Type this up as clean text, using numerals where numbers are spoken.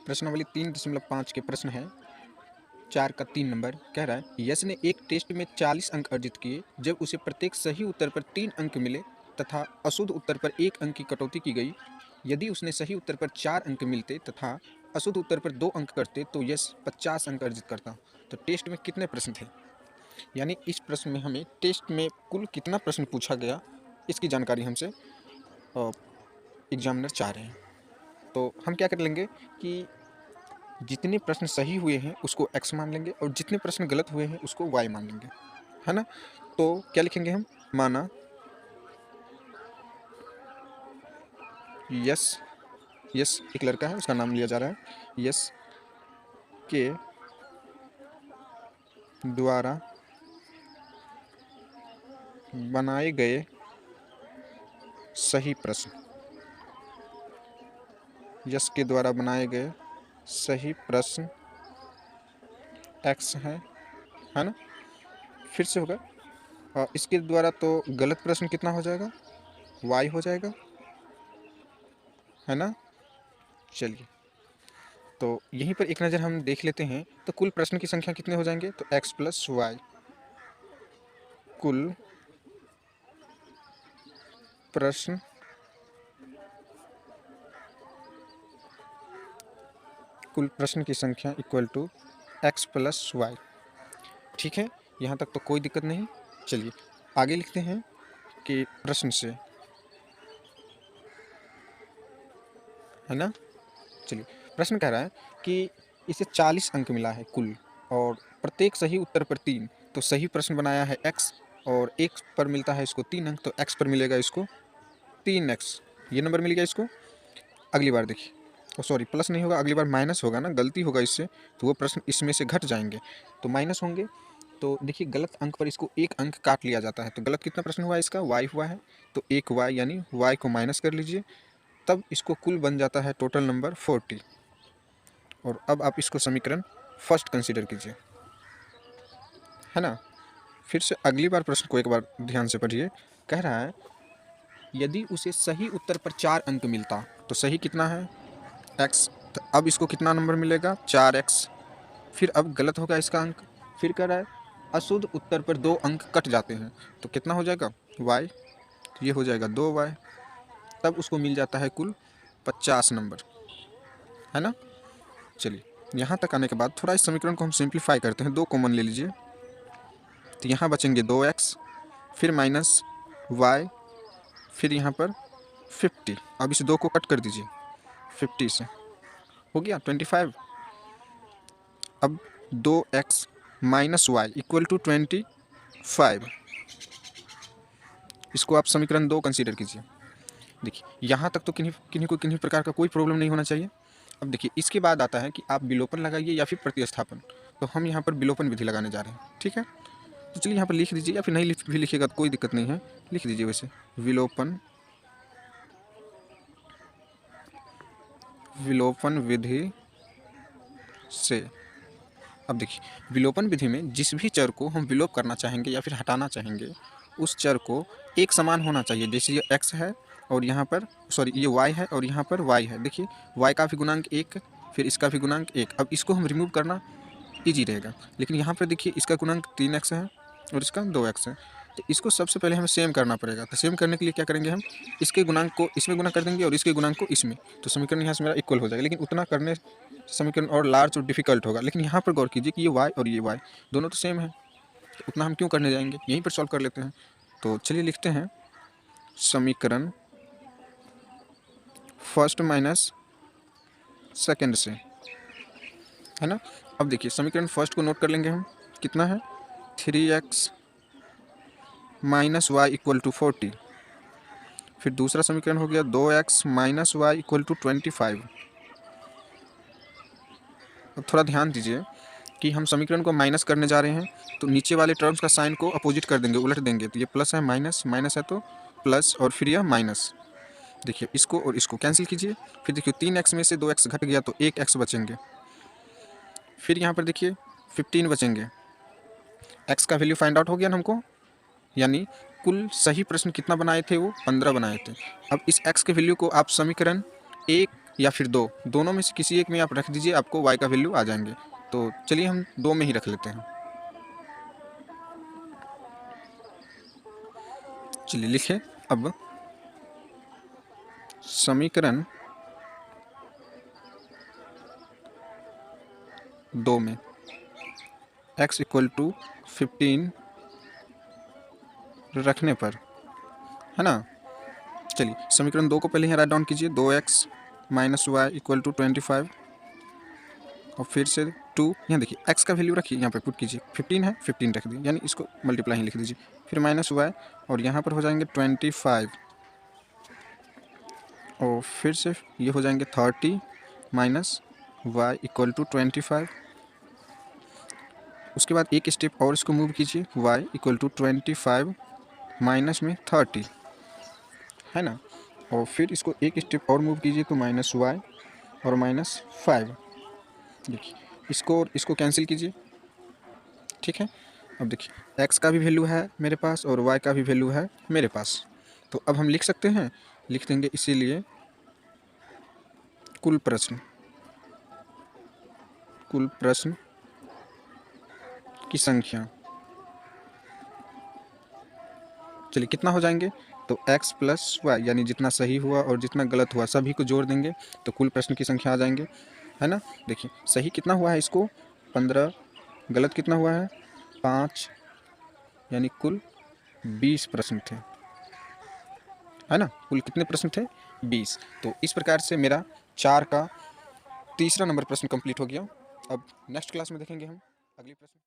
प्रश्नावली 3.5 के प्रश्न है 4 का 3 नंबर। कह रहा है यश ने एक टेस्ट में 40 अंक अर्जित किए जब उसे प्रत्येक सही उत्तर पर 3 अंक मिले तथा अशुद्ध उत्तर पर 1 अंक की कटौती की गई। यदि उसने सही उत्तर पर 4 अंक मिलते तथा अशुद्ध उत्तर पर 2 अंक करते तो यश 50 अंक अर्जित करता। तो टेस्ट में कितने प्रश्न थे, यानी इस प्रश्न में हमें टेस्ट में कुल कितना प्रश्न पूछा गया इसकी जानकारी हमसे एग्जामिनर चाह रहे हैं। तो हम क्या कर लेंगे कि जितने प्रश्न सही हुए हैं उसको x मान लेंगे और जितने प्रश्न गलत हुए हैं उसको y मान लेंगे, है ना। तो क्या लिखेंगे हम, माना यस यस एक लड़का है, उसका नाम लिया जा रहा है। यस के द्वारा बनाए गए सही प्रश्न, यस के द्वारा बनाए गए सही प्रश्न x है ना। फिर से होगा इसके द्वारा तो गलत प्रश्न कितना हो जाएगा, y हो जाएगा, है ना। चलिए तो यहीं पर एक नज़र हम देख लेते हैं। तो कुल प्रश्न की संख्या कितने हो जाएंगे, तो x प्लस वाई, कुल प्रश्न की संख्या equal to x plus y. ठीक है, यहाँ तक तो कोई दिक्कत नहीं। चलिए आगे लिखते हैं कि प्रश्न से, है ना। चलिए प्रश्न कह रहा है कि इसे 40 अंक मिला है कुल और प्रत्येक सही उत्तर पर 3। तो सही प्रश्न बनाया है x और एक पर मिलता है इसको 3 अंक, तो x पर मिलेगा इसको 3x, ये नंबर मिल गया इसको। अगली बार देखिए, सॉरी प्लस नहीं होगा, अगली बार माइनस होगा ना, गलती होगा इससे, तो वो प्रश्न इसमें से घट जाएंगे तो माइनस होंगे। तो देखिए गलत अंक पर इसको 1 अंक काट लिया जाता है। तो गलत कितना प्रश्न हुआ इसका, y हुआ है, तो 1 y यानी y को माइनस कर लीजिए, तब इसको कुल बन जाता है टोटल नंबर 40। और अब आप इसको समीकरण फर्स्ट कंसीडर कीजिए, है ना। फिर से अगली बार प्रश्न को एक बार ध्यान से पढ़िए। कह रहा है यदि उसे सही उत्तर पर 4 अंक मिलता, तो सही कितना है x, तो अब इसको कितना नंबर मिलेगा 4x। फिर अब गलत होगा इसका अंक। फिर कह रहा है अशुद्ध उत्तर पर 2 अंक कट जाते हैं, तो कितना हो जाएगा y, तो ये हो जाएगा 2y, तब उसको मिल जाता है कुल 50 नंबर, है ना। चलिए यहाँ तक आने के बाद थोड़ा इस समीकरण को हम सिंप्लीफाई करते हैं, 2 कॉमन ले लीजिए, तो यहाँ बचेंगे 2x, फिर माइनस y, फिर यहाँ पर 50। अब इस 2 को कट कर दीजिए, 50 से हो गया 25। अब 2x minus Y equal to 25, इसको आप समीकरण 2 कंसीडर कीजिए। देखिए यहाँ तक तो किन्हीं प्रकार का कोई प्रॉब्लम नहीं होना चाहिए। अब देखिए इसके बाद आता है कि आप विलोपन लगाइए या फिर प्रतिस्थापन, तो हम यहाँ पर विलोपन विधि लगाने जा रहे हैं, ठीक है। तो चलिए यहाँ पर लिख दीजिए, या फिर नहीं भी लिखिएगा तो कोई दिक्कत नहीं है, लिख दीजिए वैसे विलोपन विधि से। अब देखिए विलोपन विधि में जिस भी चर को हम विलोप करना चाहेंगे या फिर हटाना चाहेंगे, उस चर को एक समान होना चाहिए। जैसे ये x है और यहाँ पर सॉरी ये y है और यहाँ पर y है। देखिए y का भी गुणांक 1, फिर इसका भी गुणांक 1। अब इसको हम रिमूव करना ईजी रहेगा, लेकिन यहाँ पर देखिए इसका गुणांक 3x है और इसका 2x है, तो इसको सबसे पहले हमें सेम करना पड़ेगा। तो सेम करने के लिए क्या करेंगे, हम इसके गुणांक को इसमें गुणा कर देंगे और इसके गुणांक को इसमें, तो समीकरण यहाँ से मेरा इक्वल हो जाएगा। लेकिन उतना करने समीकरण और लार्ज और डिफिकल्ट होगा। लेकिन यहाँ पर गौर कीजिए कि ये y और ये y दोनों तो सेम है, तो उतना हम क्यों करने जाएंगे, यहीं पर सॉल्व कर लेते हैं। तो चलिए लिखते हैं समीकरण फर्स्ट माइनस सेकेंड से, है ना। अब देखिए समीकरण फर्स्ट को नोट कर लेंगे हम, कितना है 3x minus Y equal to 40। फिर दूसरा समीकरण हो गया 2x minus Y equal to 25। अब थोड़ा ध्यान दीजिए कि हम समीकरण को माइनस करने जा रहे हैं, तो नीचे वाले टर्म्स का साइन को अपोजिट कर देंगे, उलट देंगे। तो ये प्लस है, माइनस, माइनस है तो प्लस, और फिर यह माइनस। देखिए इसको और इसको कैंसिल कीजिए, फिर देखिए 3x में से 2x घट गया तो 1x बचेंगे। फिर यहाँ पर देखिए 15 बचेंगे। x का वैल्यू फाइंड आउट हो गया ना हमको, यानी कुल सही प्रश्न कितना बनाए थे, वो 15 बनाए थे। अब इस x के वैल्यू को आप समीकरण 1 या फिर 2, दोनों में से किसी एक में आप रख दीजिए, आपको y का वैल्यू आ जाएंगे। तो चलिए हम 2 में ही रख लेते हैं। चलिए लिखें अब समीकरण 2 में x इक्वल टू 15 रखने पर, है ना। चलिए समीकरण 2 को पहले यहाँ राइट डाउन कीजिए, 2x minus Y equal to 25 और फिर से 2, यहाँ देखिए x का वैल्यू रखिए, यहाँ पे पुट कीजिए, 15 है 15 रख दिए, यानी इसको मल्टीप्लाई ही लिख दीजिए, फिर माइनस वाई और यहाँ पर हो जाएंगे 25 और फिर से ये हो जाएंगे 30 माइनस वाई इक्वल टू 25। उसके बाद एक स्टेप और इसको मूव कीजिए, y इक्वल टू 25 माइनस में 30, है ना। और फिर इसको एक स्टेप और मूव कीजिए तो माइनस वाई और माइनस 5। देखिए इसको और इसको कैंसिल कीजिए, ठीक है। अब देखिए x का भी वैल्यू है मेरे पास और y का भी वैल्यू है मेरे पास, तो अब हम लिख सकते हैं, लिख देंगे इसीलिए कुल प्रश्न की संख्या। चलिए कितना हो जाएंगे, तो x प्लस वाई, यानी जितना सही हुआ और जितना गलत हुआ सभी को जोड़ देंगे तो कुल प्रश्न की संख्या आ जाएंगे, है ना। देखिए सही कितना हुआ है इसको 15, गलत कितना हुआ है 5, यानी कुल 20 प्रश्न थे, है ना। कुल कितने प्रश्न थे 20। तो इस प्रकार से मेरा 4 का तीसरा नंबर प्रश्न कंप्लीट हो गया। अब नेक्स्ट क्लास में देखेंगे हम अगली प्रश्न।